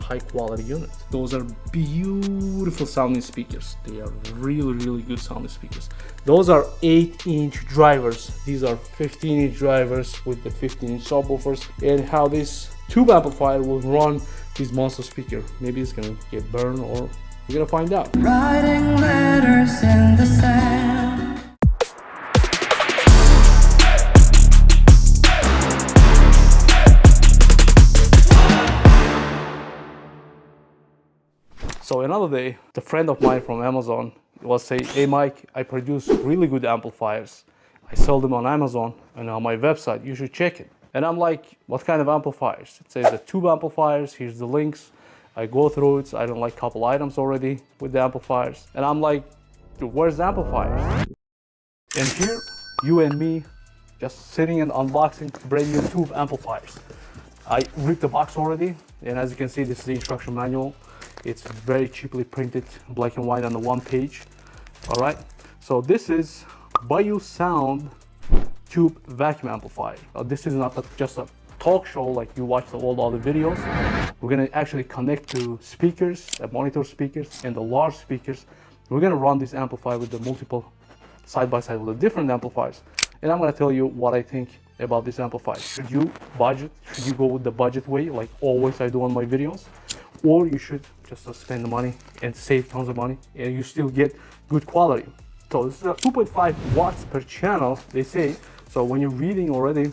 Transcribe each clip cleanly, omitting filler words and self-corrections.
high quality unit. Those are beautiful sounding speakers. They are really good sounding speakers. Those are 8-inch drivers. These are 15-inch drivers with the 15-inch subwoofers. And how this tube amplifier will run this monster speaker. Maybe it's gonna get burned, or we're gonna find out. Writing letters in the sand. So another day, the friend of mine from Amazon was saying, "Hey Mike, I produce really good amplifiers. I sell them on Amazon and on my website. You should check it." And I'm like, "What kind of amplifiers?" It says the tube amplifiers. Here's the links. I go through it. I don't like a couple items already with the amplifiers. And I'm like, "Dude, where's the amplifiers?" And here, you and me, just sitting and unboxing brand new tube amplifiers. I ripped the box already. And as you can see, this is the instruction manual. It's very cheaply printed, black and white on the one page. All right, so this is BoyuuSound Tube Vacuum Amplifier. This is not just a talk show like you watch all the other videos. We're gonna actually connect to speakers, monitor speakers, and the large speakers. We're gonna run this amplifier with the multiple side by side with the different amplifiers. And I'm gonna tell you what I think about this amplifier. Should you budget? Should you go with the budget way, like always I do on my videos? Or you should just spend the money and save tons of money and you still get good quality. So this is a 2.5 watts per channel, they say. So when you're reading already,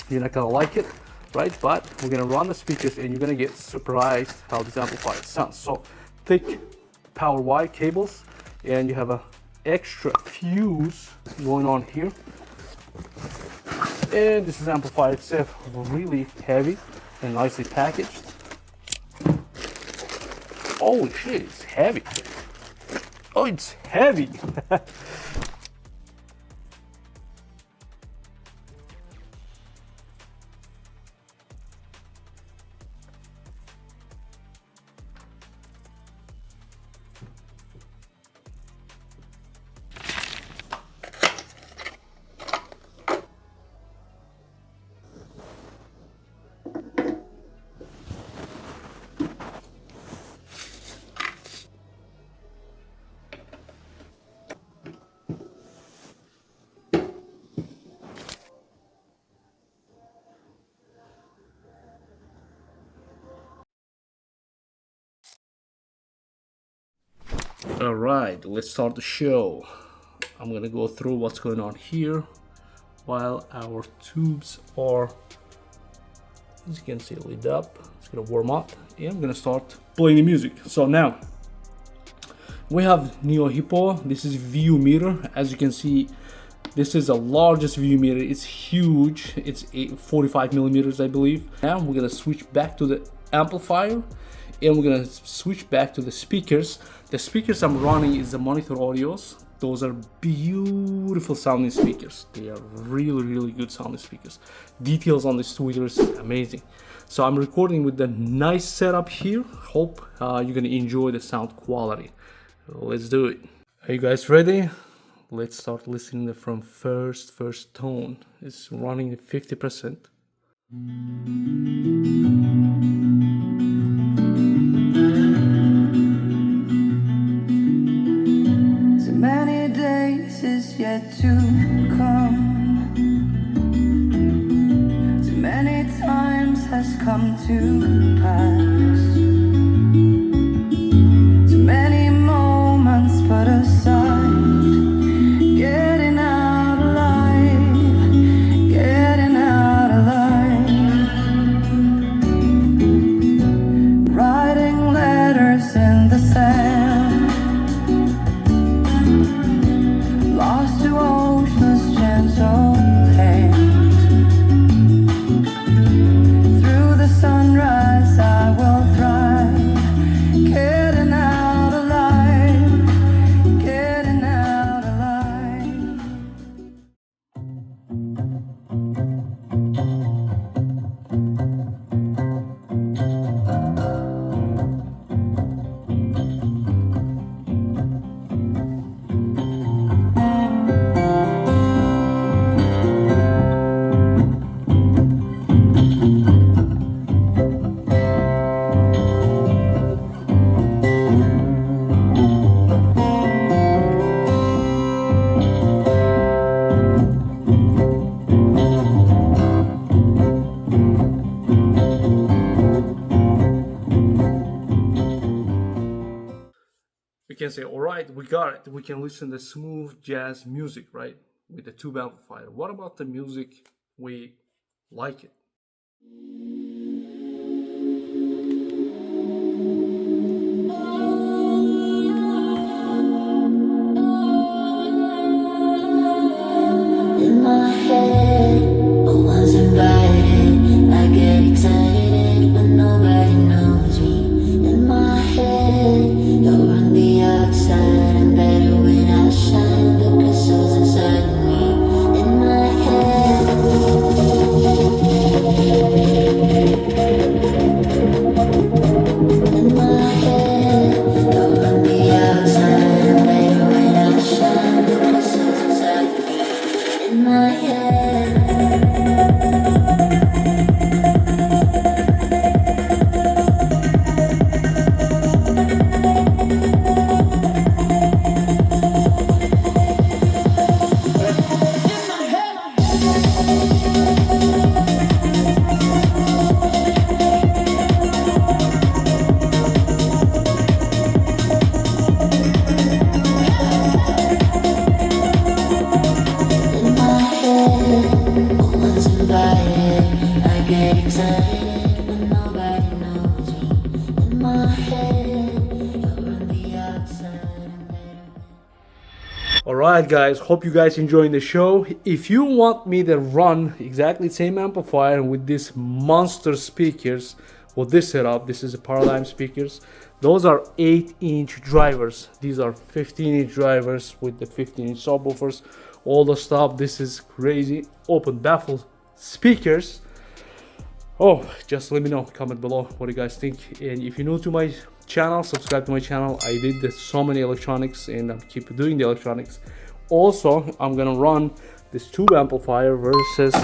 you're not gonna like it, right? But we're gonna run the speakers and you're gonna get surprised how this amplifier sounds. So thick power wire cables, and you have a extra fuse going on here. And this is amplifier itself, really heavy and nicely packaged. Oh shit, it's heavy. Oh, it's heavy. All right, let's start the show. I'm gonna go through what's going on here while our tubes are, as you can see, lit up. It's gonna warm up and I'm gonna start playing the music. So now we have Neo Hippo. This is view meter. As you can see, this is the largest view meter. It's huge. It's 45 millimeters, I believe. Now we're gonna switch back to the amplifier and we're gonna switch back to the speakers. The speakers I'm running is the monitor audios. Those are beautiful sounding speakers. They are really good sounding speakers. Details on this tweeter is amazing. So I'm recording with the nice setup here. Hope you're gonna enjoy the sound quality. Let's do it. Are you guys ready? Let's start listening from first tone. It's running at 50%. Too many days is yet to come. Too many times has come to pass. Too many moments put aside. Getting out alive, getting out alive. Writing letters in the sand. Lost to ocean's gentle hand. Through the sunrise I will can say, all right, we got it. We can listen to smooth jazz music, right? With the tube amplifier. What about the music we like it? In my head, I was invited. I get excited, but nobody knows me. In my head, you're on the outside. I'm better when I shine. The crystals inside me. In my head. In my head, you're on the outside. I'm better when I shine. The crystals inside me. In my head. Alright guys, hope you guys enjoying the show. If you want me to run exactly the same amplifier with these monster speakers with this setup, this is a Paradigm speakers. Those are 8-inch drivers. These are 15-inch drivers with the 15-inch subwoofers, all the stuff. This is crazy. Open baffle speakers. Oh, just let me know, comment below what you guys think. And if you're new to my channel, subscribe to my channel. I did so many electronics and I keep doing the electronics. Also, I'm gonna run this tube amplifier versus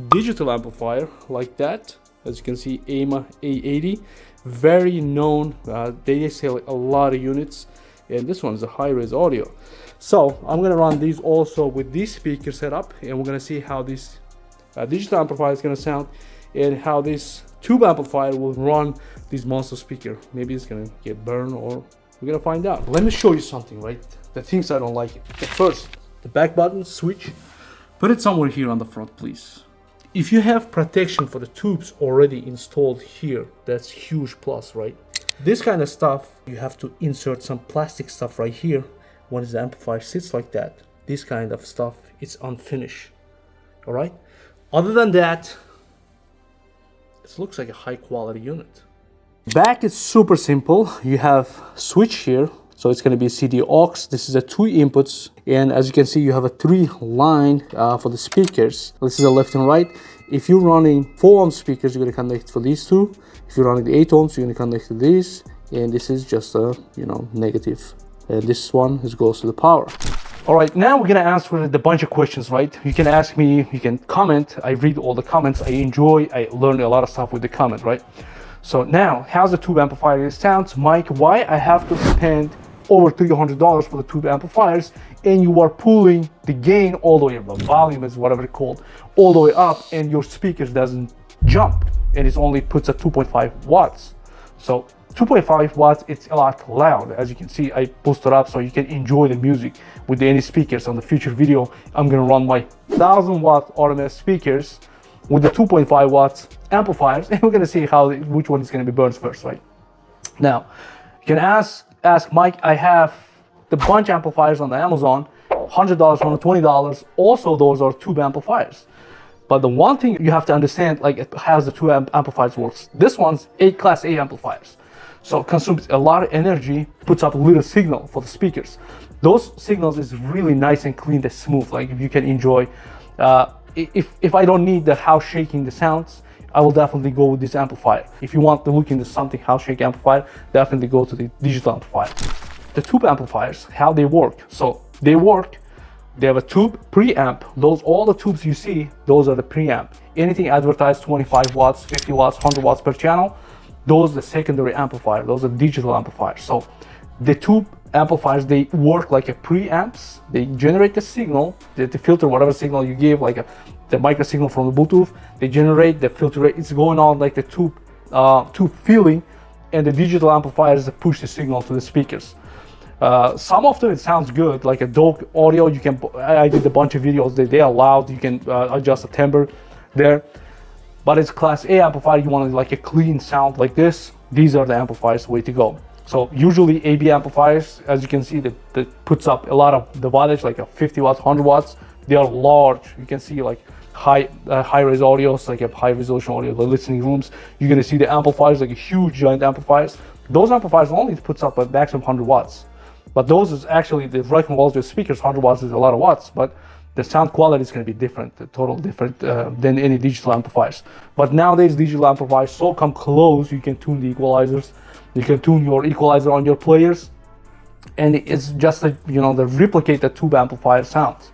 digital amplifier like that. As you can see, AMA A80, very known. They sell a lot of units, and this one is a high-res audio. So I'm gonna run these also with this speaker setup, and we're gonna see how this digital amplifier is gonna sound and how this tube amplifier will run this monster speaker. Maybe it's gonna get burned, or we're gonna find out. Let me show you something, right? The things I don't like it. The first, the back button switch, put it somewhere here on the front, please. If you have protection for the tubes already installed here, that's huge plus, right? This kind of stuff, you have to insert some plastic stuff right here when the amplifier sits like that. This kind of stuff, it's unfinished, all right? Other than that, it looks like a high quality unit. Back is super simple. You have switch here, so it's going to be CD aux. This is a 2 inputs, and as you can see, you have a 3 line for the speakers. This is a left and right. If you're running 4 ohm speakers, you're going to connect for these two. If you're running the 8 ohms, you're going to connect to these, and this is just a negative. And this one goes to the power. All right, now we're gonna answer the bunch of questions, right? You can ask me, you can comment. I read all the comments. I learn a lot of stuff with the comment, right? So now, how's the tube amplifier sounds? Mike, why I have to spend over $300 for the tube amplifiers and you are pulling the gain all the way up, the volume is whatever it's called, all the way up, and your speakers doesn't jump and it only puts at 2.5 watts. So 2.5 watts, it's a lot loud. As you can see, I boosted up so you can enjoy the music with any speakers. On the future video, I'm gonna run my 1000 watt RMS speakers with the 2.5 watts amplifiers, and we're gonna see which one is gonna be burned first, right? Now, you can ask Mike, I have the bunch amplifiers on the Amazon, $100, $120. Also, those are tube amplifiers. But the one thing you have to understand, like how the two amplifiers works. This one's Class A amplifiers. So it consumes a lot of energy, puts up a little signal for the speakers. Those signals is really nice and clean and smooth, like you can enjoy. If I don't need the house shaking the sounds, I will definitely go with this amplifier. If you want to look into something house shake amplifier, definitely go to the digital amplifier. The tube amplifiers, how they work. So they have a tube preamp. All the tubes you see, those are the preamp. Anything advertised 25 watts, 50 watts, 100 watts per channel, those are the secondary amplifier. Those are digital amplifiers. So the tube amplifiers, they work like a preamps. They generate the signal, the filter whatever signal you give, like the micro signal from the Bluetooth. They generate the filter rate. It's going on like the tube feeling, and the digital amplifiers push the signal to the speakers. Some of them it sounds good, like a Dope Audio. You can, I did a bunch of videos. They are loud. You can adjust the timbre there. But it's Class A amplifier. You want like a clean sound like this. These are the amplifiers way to go. So usually AB amplifiers, as you can see, that puts up a lot of the wattage, like a 50 watts, 100 watts. They are large. You can see like high-res audios, like a high-resolution audio, the listening rooms. You're gonna see the amplifiers, like a huge giant amplifiers. Those amplifiers only puts up a maximum 100 watts. But those is actually the recommended audio speakers. 100 watts is a lot of watts, but the sound quality is going to be different, total different than any digital amplifiers. But nowadays, digital amplifiers so come close. You can tune the equalizers, you can tune your equalizer on your players, and it's just a, you know, the replicate the tube amplifier sounds.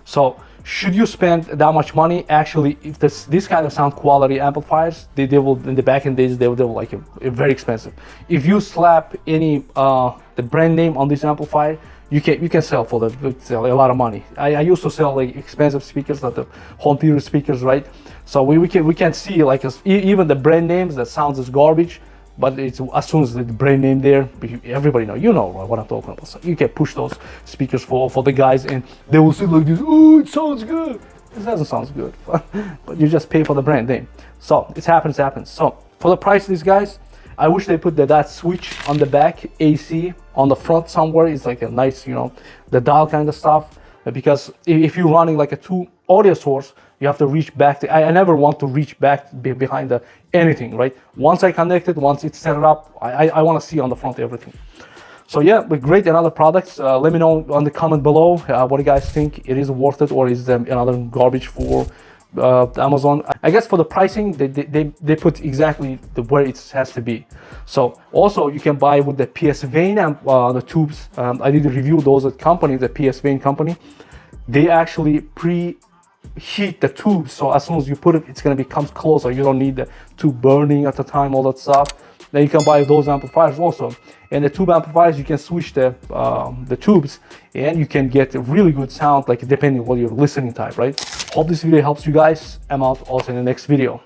So should you spend that much money? Actually, if this kind of sound quality amplifiers, they will, in the back end days, they will like a very expensive. If you slap any the brand name on this amplifier, you can sell for a lot of money. I used to sell like expensive speakers, like the home theater speakers, right? So we can see like even the brand names that sounds as garbage, but it's as soon as the brand name there, everybody know, you know what I'm talking about. So you can push those speakers for the guys, and they will see like this. Oh, it sounds good. It doesn't sound good, but you just pay for the brand name. So it happens. So for the price of these guys, I wish they put that switch on the back, AC on the front somewhere. It's like a nice, you know, the dial kind of stuff. Because if you're running like a two audio source, you have to reach back. I never want to reach back behind anything, right? Once I connect it, once it's set up, I want to see on the front everything. So yeah, but great, another products. Let me know on the comment below what you guys think. It is worth it, or is another garbage for Amazon? I guess for the pricing, they put exactly where it has to be. So also you can buy with the PS Vane the tubes. I did a review those at company, the PS Vane company. They actually preheat the tubes, so as soon as you put it, it's gonna become closer. You don't need the tube burning at the time, all that stuff. Then you can buy those amplifiers also. And the tube amplifiers, you can switch the tubes, and you can get a really good sound, like depending on what your listening type, right? Hope this video helps you guys. I'm out also in the next video.